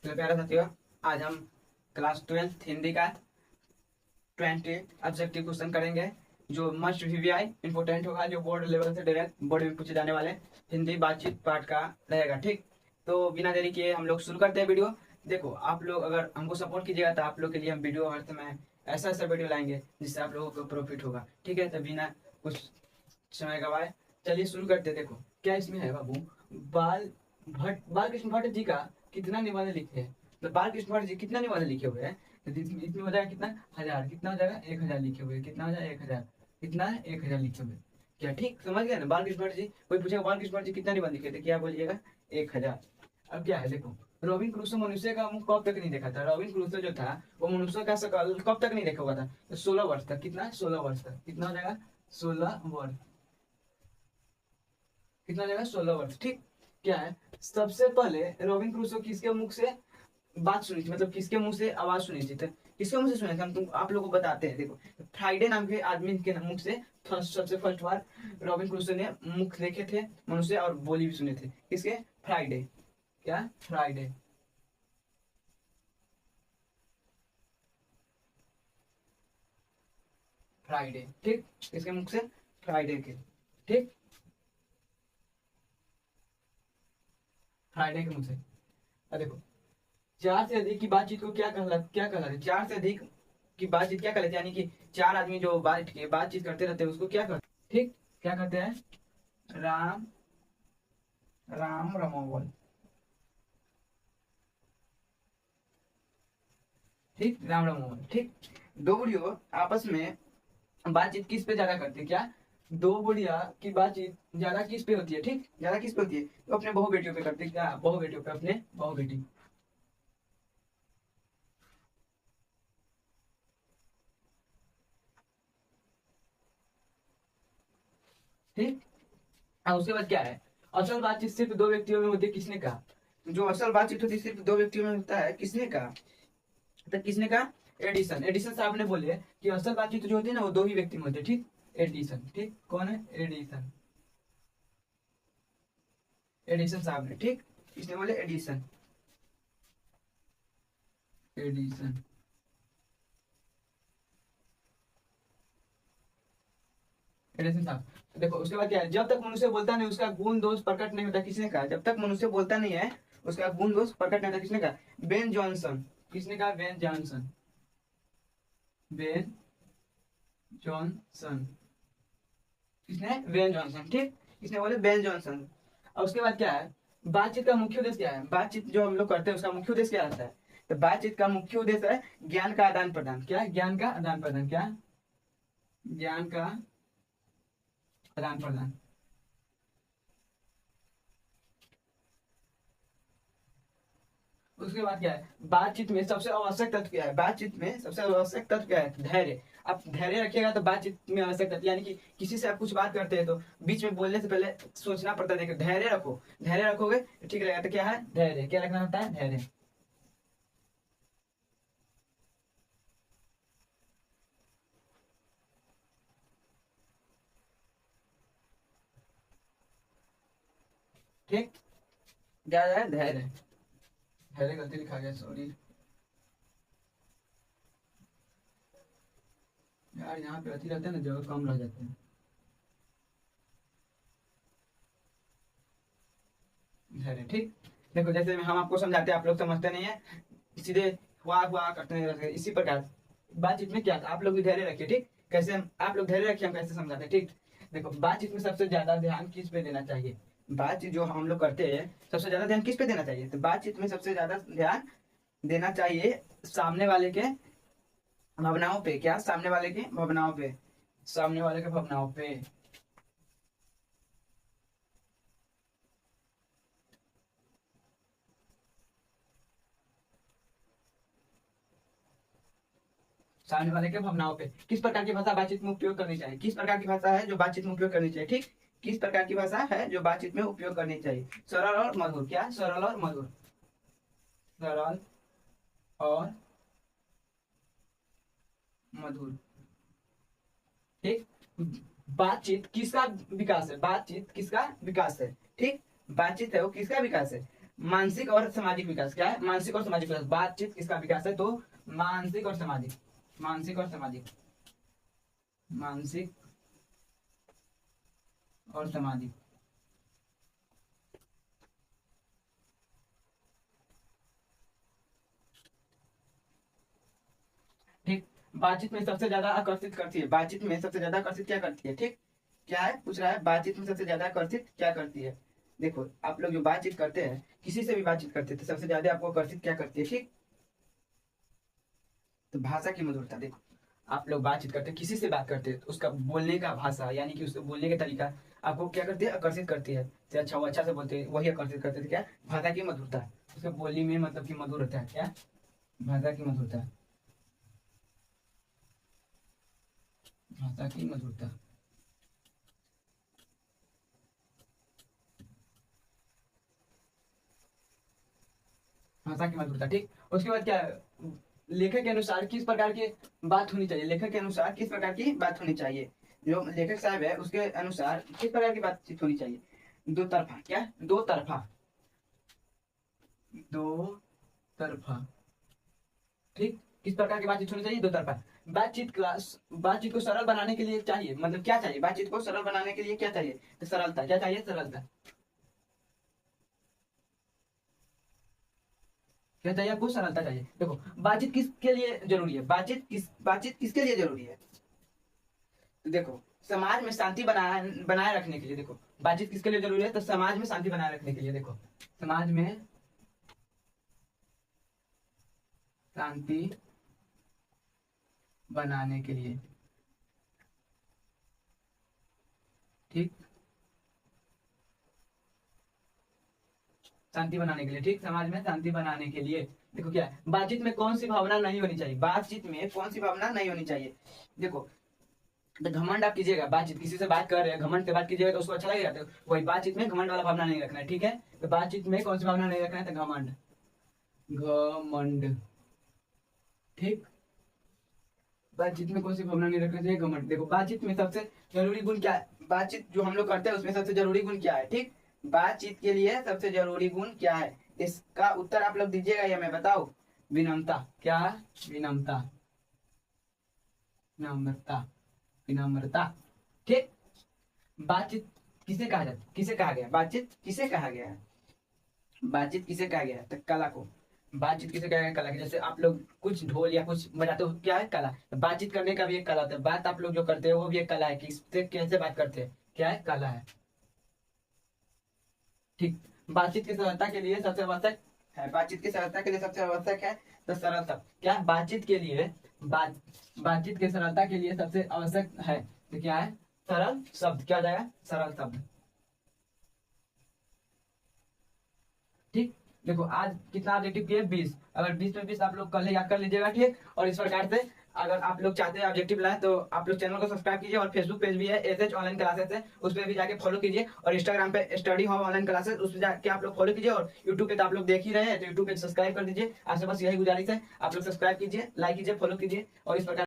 तो प्यारे साथियों, आज हम क्लास 12 हिंदी का 20 ऑब्जेक्टिव क्वेश्चन करेंगे जो मस्ट वीवीआई इंपोर्टेंट होगा, जो बोर्ड लेवल से डायरेक्ट बोर्ड में पूछे जाने वाले हिंदी बातचीत पाठ का रहेगा। ठीक, तो बिना देरी किए हम लोग शुरू करते हैं वीडियो। देखो, आप लोग अगर हमको सपोर्ट कीजिएगा तो आप लोग के लिए हम वीडियो हर समय ऐसा ऐसा वीडियो लाएंगे जिससे आप लोगों को प्रॉफिट होगा। ठीक है, तो बिना कुछ समय गवाए चलिए शुरू करते हैं। देखो क्या इसमें है बाबू, बाल कृष्ण भट्ट जी का कितना निबंध लिखे हैं। तो बाल कृष्ण भट्ट जी कितना निबंध लिखे हुए हैं, तो इसमें हो जाएगा कितना, 1000। कितना हो जाएगा, 1000 लिखे हुए। कितना हो जाएगा, 1000। कितना है, 1000 लिखे हुए। क्या ठीक समझ गया ना? बाल कृष्ण भट्ट जी, कोई पूछेगा बाल कृष्ण भट्ट जी कितना निबंध लिखे थे, क्या बोलिएगा, 1000। अब क्या है देखो, रॉबिन क्रूसो मनुष्य का मुंह कब तक नहीं देखा था। रॉबिन क्रूसो जो था वो मनुष्य का शकल कब तक नहीं देखा हुआ था, तो 16 वर्ष तक। कितना, 16 वर्ष तक। कितना हो जाएगा, 16 वर्ष। कितना हो जाएगा, 16 वर्ष। ठीक, क्या है, सबसे पहले रॉबिन क्रूसो किसके मुख से बात सुनी थी, मतलब किसके मुंह से आवाज सुनी थी, तो किसके मुंह से सुने थे हम तुम आप लोगों को बताते हैं। देखो, फ्राइडे नाम के आदमी के मुख से सबसे फर्स्ट बार रॉबिन क्रूसो ने मुख देखे थे मनुष्य, और बोली भी सुने थे। किसके, फ्राइडे। क्या, फ्राइडे। फ्राइडे, ठीक, किसके मुख से, फ्राइडे के। ठीक, फ्राइडे के मुंह से। अब देखो, चार से अधिक की बातचीत को क्या कहलाते हैं, चार से अधिक की बातचीत क्या कहलाते हैं, यानी कि चार आदमी जो बैठ के बातचीत करते रहते हैं उसको क्या कहते हैं। ठीक, क्या कहते हैं, राम राम रमोवल। ठीक, राम रमोवल। ठीक, दो बुढ़ियों आपस में बातचीत किस पे ज्यादा करती है, क्या, दो बुढ़िया की बातचीत ज्यादा किस पे होती है। ठीक, ज्यादा किस पे होती है, तो अपने बहू बेटियों पे करती है। क्या, बहू बेटियों पे, अपने बहू बेटी। ठीक, और उसके बाद क्या है, असल बातचीत सिर्फ दो व्यक्तियों में होती है, किसने कहा, जो असल बातचीत होती है सिर्फ दो व्यक्तियों में होता है, किसने कहा, तो किसने कहा, एडिसन। एडिसन साहब ने बोले कि असल बातचीत जो होती है ना वो दो ही व्यक्ति में होती है। ठीक, एडिसन। ठीक, कौन है, एडिसन। एडिसन साहब ने, ठीक, इसने बोले एडिसन। एडिसन, एडिसन साहब। तो देखो उसके बाद क्या है, जब तक मनुष्य बोलता नहीं उसका गुण दोष प्रकट नहीं होता, किसने कहा, जब तक मनुष्य बोलता नहीं है उसका गुण दोष प्रकट नहीं होता, किसने कहा, बेन जॉनसन। किसने कहा, बेन जॉनसन। Ben Jonson. किसने, बेन जॉनसन। ठीक, किसने बोले, बेन जॉनसन। और उसके बाद क्या है, बातचीत का मुख्य उद्देश्य क्या है, बातचीत जो हम लोग करते हैं उसका मुख्य उद्देश्य क्या रहता है, तो बातचीत का मुख्य उद्देश्य है ज्ञान का आदान प्रदान। क्या, ज्ञान का आदान प्रदान। क्या, ज्ञान का आदान प्रदान। उसके बाद क्या है, बातचीत में सबसे आवश्यक तत्व क्या है, बातचीत में सबसे आवश्यक तत्व क्या है, धैर्य। आप धैर्य रखिएगा तो बातचीत में आवश्यक तत्व, यानी कि किसी से आप कुछ बात करते हैं तो बीच में बोलने से पहले सोचना पड़ता है। देखो, धैर्य रखो, धैर्य रखोगे तो ठीक रहेगा। तो क्या है, धैर्य। क्या रखना होता है, धैर्य। ठीक, क्या है, धैर्य। धैर्य गलती लिखा गया, सॉरी यार, यहाँ पे अति रहते हैं ना, जगह कम रह जाते हैं। धैर्य, ठीक। देखो जैसे हम आपको समझाते हैं आप लोग समझते नहीं है, सीधे हुआ हुआ करते रहते हैं। इसी प्रकार बातचीत में क्या था, आप लोग भी धैर्य रखिए। ठीक, कैसे हम, आप लोग धैर्य रखिए, हम कैसे समझाते हैं। ठीक, देखो बातचीत में सबसे ज्यादा ध्यान किस पे देना चाहिए, बातचीत जो हम लोग करते हैं सबसे ज्यादा ध्यान किस पे देना चाहिए, तो बातचीत में सबसे ज्यादा ध्यान देना चाहिए सामने वाले के भावनाओं पे। क्या, सामने वाले के भावनाओं पे, सामने वाले के भावनाओं पे। सामने वाले के भावनाओं पे। किस प्रकार की भाषा बातचीत में उपयोग करनी चाहिए, किस प्रकार की भाषा है जो बातचीत में उपयोग करनी चाहिए। ठीक, किस प्रकार की भाषा है जो बातचीत में उपयोग करनी चाहिए, सरल और मधुर। क्या, सरल और मधुर। सरल और मधुर। ठीक, बातचीत किसका विकास है, बातचीत किसका विकास है। ठीक, बातचीत है वो किसका विकास है, मानसिक और सामाजिक विकास। क्या है? मानसिक और सामाजिक विकास। बातचीत किसका विकास है? तो मानसिक और सामाजिक, मानसिक और सामाजिक, मानसिक और सामाजिक। ठीक। बातचीत में सबसे ज्यादा आकर्षित करती है, बातचीत में सबसे ज्यादा आकर्षित क्या करती है? ठीक। क्या है पूछ रहा है, बातचीत में सबसे ज्यादा आकर्षित क्या करती है? देखो आप लोग जो बातचीत करते हैं, किसी से भी बातचीत करते हैं तो सबसे ज्यादा आपको आकर्षित क्या करती है? ठीक। तो भाषा की मधुरता। देखो आप लोग बातचीत करते हैं, किसी से बात करते हैं तो उसका बोलने का भाषा, यानी कि उसके बोलने का तरीका आपको क्या करती है? आकर्षित करती है। तो अच्छा, वो अच्छा से बोलते हैं वही आकर्षित करते थे। क्या? भाषा की मधुरता। उसके बोली में मतलब की मधुर होता है। क्या? भाषा की मधुरता, भाषा की मधुरता। भाषा की मधुरता। ठीक। उसके बाद क्या है? लेखक के अनुसार किस प्रकार की बात होनी चाहिए? लेखक के अनुसार किस प्रकार की बात होनी चाहिए? जो लेखक साहब है उसके अनुसार किस प्रकार की बातचीत होनी चाहिए? दो तरफा। क्या? दो तरफा, दो तरफा। ठीक। किस प्रकार की बातचीत होनी चाहिए? दो तरफा। बातचीत क्लास, बातचीत को सरल बनाने के लिए चाहिए, मतलब क्या चाहिए? बातचीत को सरल बनाने के लिए क्या चाहिए? तो सरलता। क्या चाहिए? सरलता। क्या चाहिए आपको? सरलता चाहिए। देखो बातचीत किसके लिए जरूरी है? बातचीत किसके लिए जरूरी है? तो देखो समाज में शांति बनाए रखने के लिए। देखो बातचीत किसके लिए जरूरी है? तो समाज में शांति बनाए रखने के लिए। देखो समाज में शांति बनाने के लिए। ठीक। शांति बनाने के लिए। ठीक। समाज में शांति बनाने के लिए। देखो क्या है? बातचीत में कौन सी भावना नहीं होनी चाहिए? बातचीत में कौन सी भावना नहीं होनी चाहिए? देखो तो घमंड आप कीजिएगा, बातचीत किसी से बात कर रहे हैं घमंड से बात कीजिएगा तो उसको अच्छा लगेगा? तो वही बातचीत में घमंड वाला भावना नहीं रखना है। ठीक है। तो बातचीत में कौन सी भावना नहीं रखना है? तो घमंड, घमंड। ठीक। बातचीत में कौन सी भावना नहीं रखना चाहिए? घमंड। देखो बातचीत में सबसे जरूरी गुण क्या है? बातचीत जो हम लोग करते हैं उसमें सबसे जरूरी गुण क्या है? ठीक। बातचीत के लिए सबसे जरूरी गुण क्या है? इसका उत्तर आप लोग दीजिएगा या मैं बताऊं? विनम्रता। क्या? विनम्रता, विनम्रता, विनम्रता। ठीक। बातचीत किसे कहा जाता है? किसे कहा गया? बातचीत किसे कहा गया है? बातचीत किसे कहा गया है? तो कला को। बातचीत किसे कहा गया? कला की। जैसे आप लोग कुछ ढोल या कुछ बजाते हो, क्या है? कला। तो बातचीत करने का भी एक कला होता है। बात आप लोग जो करते हो वो भी एक कला है कि इससे कैसे बात करते हैं। क्या है? कला है। ठीक। बातचीत की सरलता के लिए सबसे आवश्यक है, बातचीत की सरलता के लिए सबसे आवश्यक है तो सरलता। क्या? बातचीत के लिए बात बातचीत की सरलता के लिए सबसे आवश्यक है तो क्या है? सरल शब्द। क्या हो जाएगा? सरल शब्द। ठीक। देखो आज कितना ऑब्जेक्टिव किए? 20। अगर 20 में 20 आप लोग कल ही याद कर लीजिएगा। ठीक। और इस प्रकार से अगर आप लोग चाहते हैं ऑब्जेक्टिव लाए तो आप लोग चैनल को सब्सक्राइब कीजिए, और फेसबुक पेज भी है एसएच ऑनलाइन क्लासेस है, उस पर भी जाके फॉलो कीजिए, और इंस्टाग्राम पे स्टडी होम ऑनलाइन क्लासेस उस पर जाके आप लोग फॉलो कीजिए, और यूट्यूब पे तो आप लोग देख ही रहे हैं तो यूट्यूब पे सब्सक्राइब कर दीजिए। आपसे बस यही गुजारिश है, आप लोग सब्सक्राइब कीजिए, लाइक कीजिए, फॉलो कीजिए, और इस प्रकार